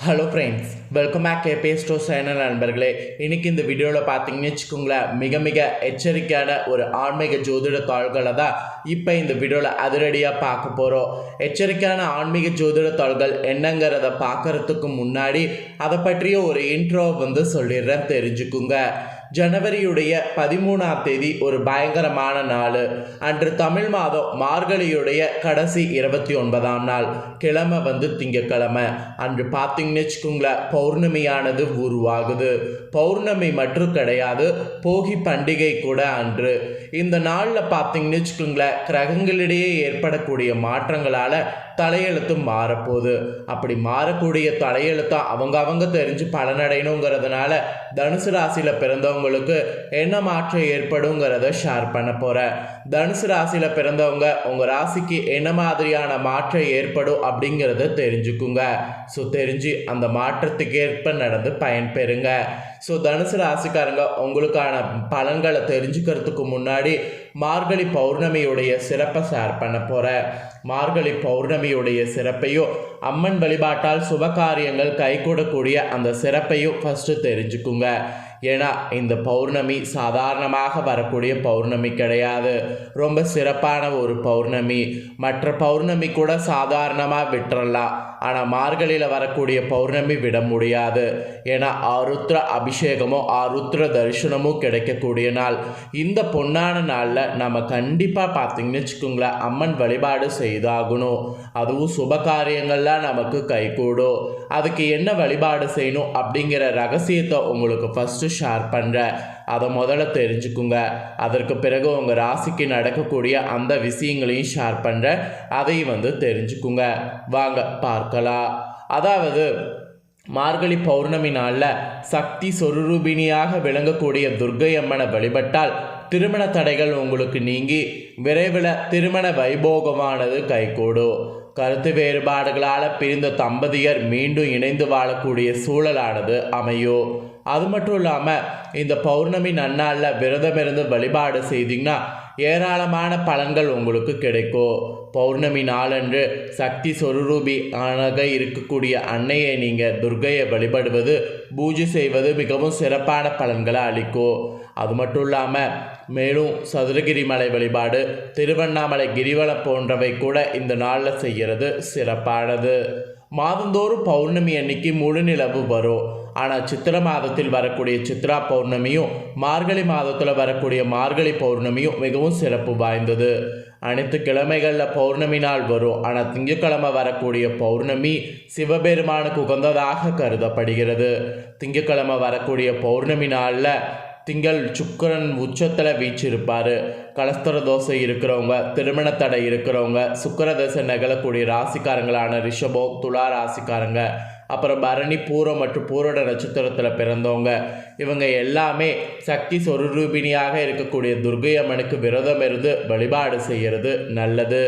Hello friends, welcome back கேபே store channel நண்பர்களே. இன்றைக்கி இந்த வீடியோவில் பார்த்தீங்கன்னு வச்சுக்கோங்களேன், மிக மிக எச்சரிக்கையான ஒரு ஆன்மீக ஜோதிட தாள்களை தான் இப்போ இந்த வீடியோவில் அதிரடியாக பார்க்க போகிறோம். எச்சரிக்கையான ஆன்மீக ஜோதிட தாள்கள் என்னங்கிறத பார்க்குறதுக்கு முன்னாடி அதை பற்றிய ஒரு இன்ட்ரோ சொல்லிடுறேன், தெரிஞ்சுக்குங்க. ஜனவரியுடைய 13ஆம் தேதி ஒரு பயங்கரமான நாள். அன்று தமிழ் மாதம் மார்கழியுடைய கடைசி 29ஆம் நாள், கிழமை திங்கக்கிழமை. அன்று பார்த்தீங்கன்னு வச்சுக்கோங்களேன், பௌர்ணமியானது உருவாகுது. பௌர்ணமி மற்றும் கிடையாது, போகி பண்டிகை கூட அன்று. இந்த நாளில் பார்த்தீங்கன்னு வச்சுக்கோங்களேன், கிரகங்களிடையே ஏற்படக்கூடிய மாற்றங்களால் தலையெழுத்து மாறப்போகுது. அப்படி மாறக்கூடிய தலையெழுத்தை அவங்க தெரிஞ்சு பலனடையணுங்கிறதுனால தனுசு ராசியில் பிறந்தவங்களுக்கு என்ன மாற்றம் ஏற்படுங்கிறத ஷேர் பண்ண போகிறேன். தனுசு ராசியில் பிறந்தவங்க உங்கள் ராசிக்கு என்ன மாதிரியான மாற்றம் ஏற்படும் அப்படிங்கிறத தெரிஞ்சுக்குங்க. ஸோ தெரிஞ்சு அந்த மாற்றத்துக்கு ஏற்ப நடந்து பயன்பெறுங்க. ஸோ தனுசு ராசிக்காரங்க உங்களுக்கான பலன்களை தெரிஞ்சுக்கிறதுக்கு முன்னாடி மார்கழி பௌர்ணமியுடைய சிறப்பை ஷேர் பண்ண போகிறேன். மார்கழி பௌர்ணமியுடைய சிறப்பையும் அம்மன் வழிபாட்டால் சுபகாரியங்கள் கைகூடக்கூடிய அந்த சிறப்பையும் ஃபஸ்ட்டு தெரிஞ்சுக்குங்க. ஏன்னா இந்த பௌர்ணமி சாதாரணமாக வரக்கூடிய பௌர்ணமி கிடையாது, ரொம்ப சிறப்பான ஒரு பௌர்ணமி. மற்ற பௌர்ணமி கூட சாதாரணமாக விட்டுறலாம், ஆனால் மார்கழியில் வரக்கூடிய பௌர்ணமி விட முடியாது. ஏன்னா ஆருத்ர அபிஷேகமும் ஆருத்ர தரிசனமும் கிடைக்கக்கூடிய நாள். இந்த பொன்னான நாளில் நம்ம கண்டிப்பாக பார்த்தீங்கன்னு வச்சுக்கோங்களேன், அம்மன் வழிபாடு செய்தாகணும். அதுவும் சுபகாரியங்கள்லாம் நமக்கு கைகூடும். அதுக்கு என்ன வழிபாடு செய்யணும் அப்படிங்கிற ரகசியத்தை உங்களுக்கு ஃபஸ்ட்டு ஷேர் பண்ணுறேன். அதை முதல்ல தெரிஞ்சுக்குங்க. அதற்கு பிறகு உங்கள் ராசிக்கு நடக்கக்கூடிய அந்த விஷயங்களையும் ஷேர் பண்ணுறேன், அதையும் தெரிஞ்சுக்குங்க. வாங்க பார்க்கலாம். அதாவது மார்கழி பௌர்ணமி நாளில் சக்தி சொரூபிணியாக விளங்கக்கூடிய துர்க்கை அம்மனை வழிபட்டால் திருமண தடைகள் உங்களுக்கு நீங்கி விரைவில் திருமண வைபோகமானது கைகூடும். கருத்து வேறுபாடுகளால் பிரிந்த தம்பதியர் மீண்டும் இணைந்து வாழக்கூடிய சூழலானது அமையும். அது மட்டும் இல்லாமல் இந்த பௌர்ணமி நன்னாளில் விரதமிருந்து வழிபாடு செய்தீங்கன்னா ஏராளமான பலன்கள் உங்களுக்கு கிடைக்கும். பௌர்ணமி நாளன்று சக்தி சொரூபி ஆக இருக்கக்கூடிய அன்னையை நீங்கள் துர்க்கையை வழிபடுவது, பூஜை செய்வது மிகவும் சிறப்பான பலன்களை அளிக்கும். அது மட்டும் இல்லாமல் மேலும் சதுரகிரி மலை வழிபாடு, திருவண்ணாமலை கிரிவலம் போன்றவை கூட இந்த நாளில் செய்கிறது சிறப்பானது. மாதந்தோறும் பௌர்ணமி அன்னைக்கு முழு நிலவு வரும். ஆனால் சித்திரை மாதத்தில் வரக்கூடிய சித்ரா பௌர்ணமியும் மார்கழி மாதத்தில் வரக்கூடிய மார்கழி பௌர்ணமியும் மிகவும் சிறப்பு வாய்ந்தது. அனைத்து கிழமைகளில் பௌர்ணமி நாள் வரும், ஆனால் திங்கட்கிழமை வரக்கூடிய பௌர்ணமி சிவபெருமானுக்கு உகந்ததாக கருதப்படுகிறது. திங்கட்கிழமை வரக்கூடிய பௌர்ணமி நாளில் திங்கள் சுக்கிரன் உச்சத்தில் வீச்சிருப்பார். கலஸ்தர தோசை இருக்கிறவங்க, திருமண தடை இருக்கிறவங்க, சுக்கிர தசை நிகழக்கூடிய ராசிக்காரங்களான ரிஷபம், துலா ராசிக்காரங்க, அப்புறம் பரணி, பூரம் மற்றும் பூரோட நட்சத்திரத்தில் பிறந்தவங்க, இவங்க எல்லாமே சக்தி சொரூபிணியாக இருக்கக்கூடிய துர்க்கை அம்மனுக்கு விரதம் இருந்து வழிபாடு செய்கிறது நல்லது.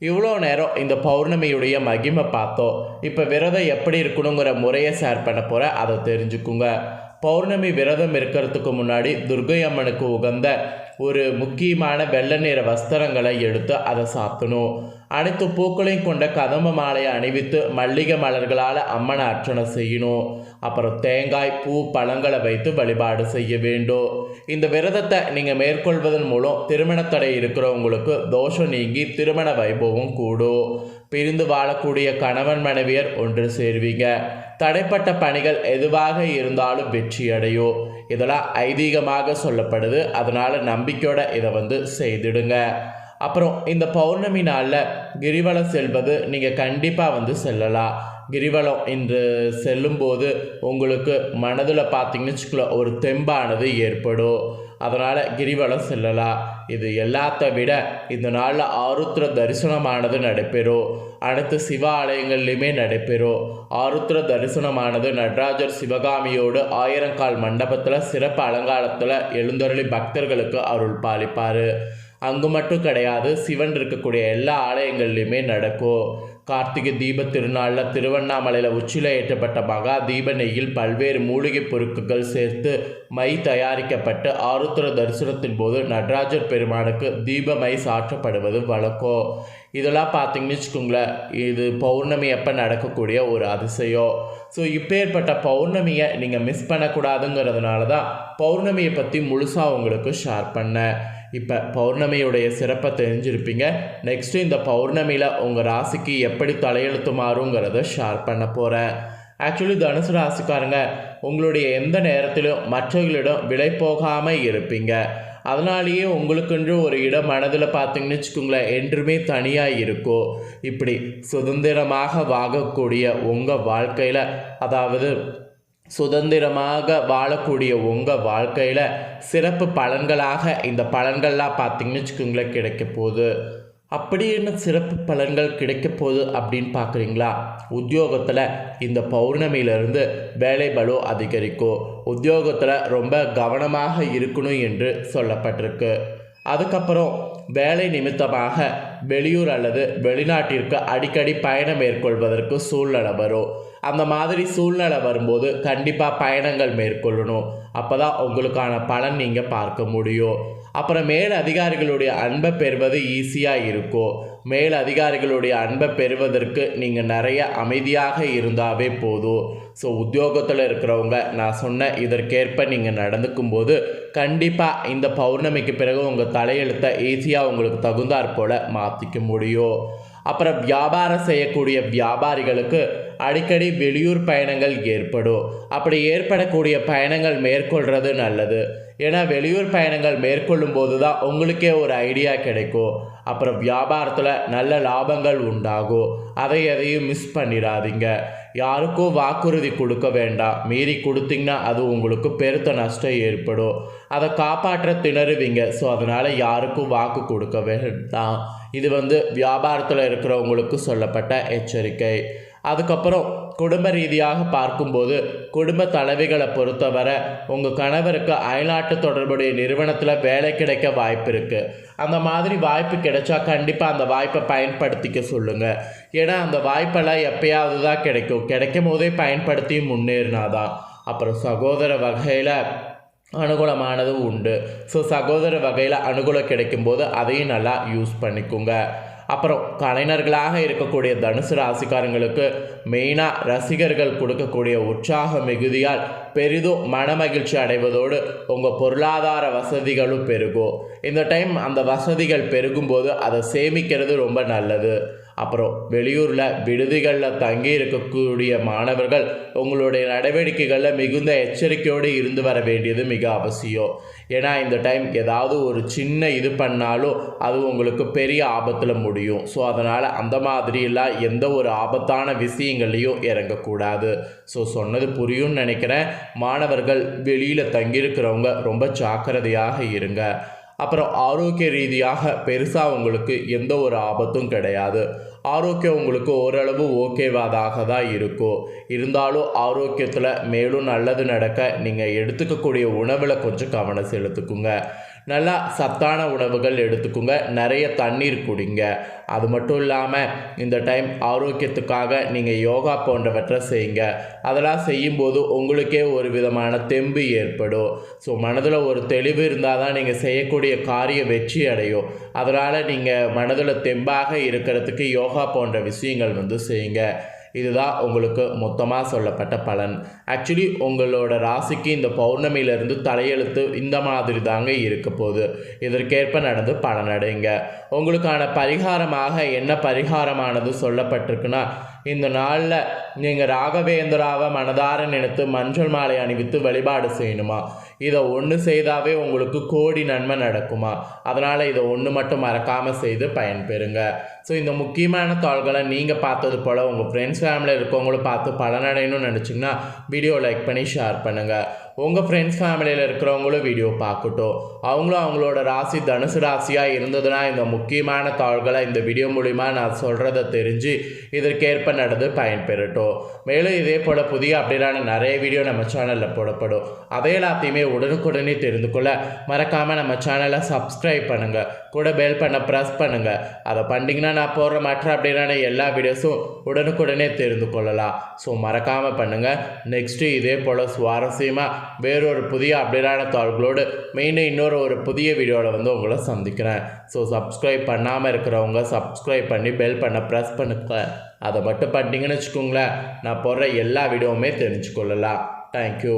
இவ்வளோ நேரம் இந்த பௌர்ணமியுடைய மகிமை பார்த்தோம். இப்போ விரதம் எப்படி இருக்கணுங்கிற முறையை ஷேர் பண்ண போகிறேன், அதை தெரிஞ்சுக்குங்க. பௌர்ணமி விரதம் இருக்கிறதுக்கு முன்னாடி துர்க்கை அம்மனுக்கு உகந்த ஒரு முக்கியமான வெள்ளை நிற வஸ்திரங்களை எடுத்து அதை சாத்தணும். அனைத்து பூக்களையும் கொண்ட கதம்ப மாலையை அணிவித்து மல்லிகை மலர்களால் அம்மனை அர்ச்சனை செய்யணும். அப்புறம் தேங்காய், பூ, பழங்களை வைத்து வழிபாடு செய்ய வேண்டும். இந்த விரதத்தை நீங்கள் மேற்கொள்வதன் மூலம் திருமணத்தடை இருக்கிறவங்களுக்கு தோஷம் நீங்கி திருமண வைபவம் கூடும். பிரிந்து வாழக்கூடிய கணவன் மனைவியர் ஒன்று சேர்வீங்க. தடைப்பட்ட பணிகள் எதுவாக இருந்தாலும் வெற்றி அடையும். இதெல்லாம் ஐதீகமாக சொல்லப்படுது. அதனால் நம்பிக்கையோட இதை செய்திடுங்க. அப்புறம் இந்த பௌர்ணமி நாளில் கிரிவலம் செல்வது நீங்கள் கண்டிப்பாக செல்லலாம். கிரிவலம் இன்று செல்லும்போது உங்களுக்கு மனதில் பார்த்தீங்கன்னு வச்சுக்கல ஒரு தெம்பானது ஏற்படும். அதனால் கிரிவலம் செல்லலாம். இது எல்லாத்த விட இந்த நாளில் ஆருத்ர தரிசனமானது நடைபெறும். அனைத்து சிவ ஆலயங்கள்லையுமே நடைபெறும். ஆருத்ர தரிசனமானது நடராஜர் சிவகாமியோடு 1000 கால் மண்டபத்தில் சிறப்பு அலங்காரத்தில் எழுந்தருளி பக்தர்களுக்கு அருள் பாலிப்பார். அங்கு மட்டும் கிடையாது, சிவன் இருக்கக்கூடிய எல்லா ஆலயங்கள்லையுமே நடக்கும். கார்த்திகை தீப திருநாளில் திருவண்ணாமலையில் உச்சியில் ஏற்றப்பட்ட மகா தீப நெய்யில் பல்வேறு மூலிகை பொருட்கள் சேர்த்து மை தயாரிக்கப்பட்டு ஆருத்ர தரிசனத்தின் போது நடராஜர் பெருமானுக்கு தீப மை சாற்றப்படுவது வழக்கம். இதெல்லாம் பார்த்தீங்கன்னு வச்சுக்கோங்களேன், இது பௌர்ணமி அப்போ நடக்கக்கூடிய ஒரு அதிசயம். ஸோ இப்பேற்பட்ட பௌர்ணமியை நீங்கள் மிஸ் பண்ணக்கூடாதுங்கிறதுனால தான் பௌர்ணமியை பற்றி முழுசாக உங்களுக்கு ஷேர் பண்ணேன். இப்போ பௌர்ணமியுடைய சிறப்பை தெரிஞ்சிருப்பீங்க. நெக்ஸ்ட்டு இந்த பௌர்ணமியில் உங்கள் ராசிக்கு எப்படி தலையெழுத்து மாறுங்கிறத ஷேர் பண்ண போகிறேன். ஆக்சுவலி தனுசு ராசிக்காரங்க உங்களுடைய எந்த நேரத்திலும் மற்றவர்களிடம் விலை போகாமல் இருப்பீங்க. அதனாலேயே உங்களுக்கென்று ஒரு இடம் மனதில் பார்த்தீங்கன்னு வச்சுக்கோங்களேன், என்றுமே தனியாக இருக்கும். இப்படி சுதந்திரமாக வாழக்கூடிய உங்கள் வாழ்க்கையில், அதாவது சுதந்திரமாக வாழக்கூடிய உங்கள் வாழ்க்கையில் சிறப்பு பலன்களாக இந்த பலன்கள்லாம் பார்த்தீங்கன்னு வச்சுக்கோங்களேன் கிடைக்க போகுது. அப்படி என்ன சிறப்பு பலன்கள் கிடைக்க போகுது அப்படின்னு பார்க்குறீங்களா? உத்தியோகத்தில் இந்த பௌர்ணமியிலிருந்து வேலை பளு அதிகரிக்கும். உத்தியோகத்தில் ரொம்ப கவனமாக இருக்கணும் என்று சொல்லப்பட்டிருக்கு. அதுக்கப்புறம் வேலை நிமித்தமாக வெளியூர் அல்லது வெளிநாட்டிற்கு அடிக்கடி பயணம் மேற்கொள்வதற்கு சூழ்நிலை வரும். அந்த மாதிரி சூழ்நிலை வரும்போது கண்டிப்பாக பயணங்கள் மேற்கொள்ளணும். அப்போ தான் உங்களுக்கான பலன் நீங்கள் பார்க்க முடியும். அப்புறம் மேல் அதிகாரிகளுடைய அன்பை பெறுவது ஈஸியாக இருக்கும். மேல் அதிகாரிகளுடைய அன்பை பெறுவதற்கு நீங்கள் நிறைய அமைதியாக இருந்தாவே போதும். ஸோ உத்தியோகத்தில் இருக்கிறவங்க நான் சொன்ன இதற்கேற்ப நீங்கள் நடந்துக்கும் போது கண்டிப்பாக இந்த பௌர்ணமிக்கு பிறகு உங்கள் தலையெழுத்தை ஈஸியாக உங்களுக்கு தகுந்தாற் போல் மாற்றிக்க முடியும். அப்புறம் வியாபாரம் செய்யக்கூடிய வியாபாரிகளுக்கு அடிக்கடி வெளியூர் பயணங்கள் ஏற்படும். அப்படி ஏற்படக்கூடிய பயணங்கள் மேற்கொள்கிறது நல்லது. ஏன்னா வெளியூர் பயணங்கள் மேற்கொள்ளும் போது தான் உங்களுக்கே ஒரு ஐடியா கிடைக்கும். அப்புறம் வியாபாரத்தில் நல்ல லாபங்கள் உண்டாகும். எதையும் மிஸ் பண்ணிடாதீங்க. யாருக்கும் வாக்குறுதி கொடுக்க வேண்டாம். மீறி கொடுத்தீங்கன்னா அது உங்களுக்கு பெருத்த நஷ்டம் ஏற்படும். அதை காப்பாற்ற திணறுவீங்க. ஸோ அதனால் யாருக்கும் வாக்கு கொடுக்க வேண்டாம். இது வியாபாரத்தில் இருக்கிறவங்களுக்கு சொல்லப்பட்ட எச்சரிக்கை. அதுக்கப்புறம் குடும்ப ரீதியாக பார்க்கும்போது குடும்ப தலைவிகளை பொறுத்தவரை உங்கள் கணவருக்கு அயல்நாட்டு தொடர்புடைய நிறுவனத்தில் வேலை கிடைக்க வாய்ப்பு இருக்குது. அந்த மாதிரி வாய்ப்பு கிடைச்சா கண்டிப்பாக அந்த வாய்ப்பை பயன்படுத்திக்க சொல்லுங்கள். ஏன்னா அந்த வாய்ப்பெல்லாம் எப்பயாவது தான் கிடைக்கும். கிடைக்கும் போதே பயன்படுத்தி முன்னேறினாதான். அப்புறம் சகோதர வகையில் அனுகூலமானது உண்டு. ஸோ சகோதர வகையில் அனுகூலம் கிடைக்கும்போது அதையும் நல்லா யூஸ் பண்ணிக்கோங்க. அப்புறம் கலைஞர்களாக இருக்கக்கூடிய தனுசு ராசிக்காரங்களுக்கு மெயினாக ரசிகர்கள் கொடுக்கக்கூடிய உற்சாக மிகுதியால் பெரிதும் மனமகிழ்ச்சி அடைவதோடு உங்கள் பொருளாதார வசதிகளும் பெருகும். இந்த டைம் அந்த வசதிகள் பெருகும்போது அதை சேமிக்கிறது ரொம்ப நல்லது. அப்புறம் வெளியூரில் விடுதிகளில் தங்கி இருக்கக்கூடிய மாணவர்கள் உங்களுடைய நடவடிக்கைகளில் மிகுந்த எச்சரிக்கையோடு இருந்து வர வேண்டியது மிக அவசியம். ஏன்னா இந்த டைம் ஏதாவது ஒரு சின்ன இது பண்ணாலும் அது உங்களுக்கு பெரிய ஆபத்தில் முடியும். ஸோ அதனால் அந்த மாதிரியெல்லாம் எந்த ஒரு ஆபத்தான விஷயங்கள்லையும் இறங்கக்கூடாது. ஸோ சொன்னது புரியும்னு நினைக்கிறேன். மாணவர்கள் வெளியில் தங்கியிருக்கிறவங்க ரொம்ப ஜாக்கிரதையாக இருங்க. அப்புறம் ஆரோக்கிய ரீதியாக பெருசாக உங்களுக்கு எந்த ஒரு ஆபத்தும் கிடையாது. ஆரோக்கியம் உங்களுக்கு ஓரளவு ஓகேவாதாக தான் இருக்கும். இருந்தாலும் ஆரோக்கியத்தில் மேலும் நல்லது நடக்க நீங்கள் எடுத்துக்கக்கூடிய உணவில் கொஞ்சம் கவனம் செலுத்துக்குங்க. நல்லா சத்தான உணவுகள் எடுத்துக்குங்க. நிறைய தண்ணீர் குடிங்க. அது மட்டும் இல்லாமல் இந்த டைம் ஆரோக்கியத்துக்காக நீங்கள் யோகா போன்றவற்றை செய்யுங்க. அதெல்லாம் செய்யும்போது உங்களுக்கே ஒரு விதமான தெம்பு ஏற்படும். ஸோ மனதில் ஒரு தெளிவு இருந்தால் தான் நீங்கள் செய்யக்கூடிய காரியம் வெற்றி அடையும். அதனால் நீங்கள் மனதில் தெம்பாக இருக்கிறதுக்கு யோகா போன்ற விஷயங்கள் செய்யுங்க. இதுதான் உங்களுக்கு மொத்தமாக சொல்லப்பட்ட பலன். ஆக்சுவலி உங்களோட ராசிக்கு இந்த பௌர்ணமியிலிருந்து தலையெழுத்து இந்த மாதிரி தாங்க இருக்க போகுது. இதற்கேற்ப நடந்து பலனடைங்க. உங்களுக்கான பரிகாரமாக என்ன பரிகாரமானது சொல்லப்பட்டிருக்குன்னா, இந்த நாளில் நீங்கள் ராகவேந்திராவை மனதார நினைத்து மஞ்சள் மாலை அணிவித்து வழிபாடு செய்யணுமா. இதை ஒன்று செய்தாவே உங்களுக்கு கோடி நன்மை நடக்குமா. அதனால் இதை ஒன்று மட்டும் மறக்காமல் செய்து பயன்பெறுங்க. ஸோ இந்த முக்கியமான தாள்களை நீங்கள் பார்த்தது போல் உங்கள் ஃப்ரெண்ட்ஸ் ஃபேமிலியில் இருக்கவங்களும் பார்த்து பலனடையணும்னு நினச்சிங்கன்னா வீடியோ லைக் பண்ணி ஷேர் பண்ணுங்கள். உங்கள் ஃப்ரெண்ட்ஸ் ஃபேமிலியில் இருக்கிறவங்களும் வீடியோ பார்க்கட்டும். அவங்களும் அவங்களோட ராசி தனுசு ராசியாக இருந்ததுன்னா இந்த முக்கியமான தாள்களை இந்த வீடியோ மூலிமா நான் சொல்கிறத தெரிஞ்சு இதற்கேற்ப நடந்து பயன்பெறட்டும். போடுவோம். மேலும் இதே போல் புதிய அப்டேட்டான நிறைய வீடியோ நம்ம சேனலில் போடப்படும். அதை எல்லாத்தையுமே உடனுக்குடனே தெரிந்து கொள்ள மறக்காமல் நம்ம சேனலை சப்ஸ்கிரைப் பண்ணுங்கள். கூட பெல் பண்ண ப்ரெஸ் பண்ணுங்கள். அதை பண்ணிங்கன்னா நான் போடுற மற்ற அப்டேட்டான எல்லா வீடியோஸும் உடனுக்குடனே தெரிந்து கொள்ளலாம். ஸோ மறக்காமல் பண்ணுங்கள். நெக்ஸ்ட்டு இதே போல் சுவாரஸ்யமாக வேறொரு புதிய அப்டேட்டான தாள்களோடு மெயினாக இன்னொரு புதிய வீடியோவில் உங்களை சந்திக்கிறேன். ஸோ சப்ஸ்கிரைப் பண்ணாமல் இருக்கிறவங்க சப்ஸ்கிரைப் பண்ணி பெல் பண்ண ப்ரெஸ் பண்ணுங்க. அதை மட்டும் பண்ணிட்டீங்கன்னு வச்சுக்கோங்களேன், நான் போடுற எல்லா வீடியோவுமே தெரிஞ்சுக்கொள்ளலாம். தேங்க்யூ.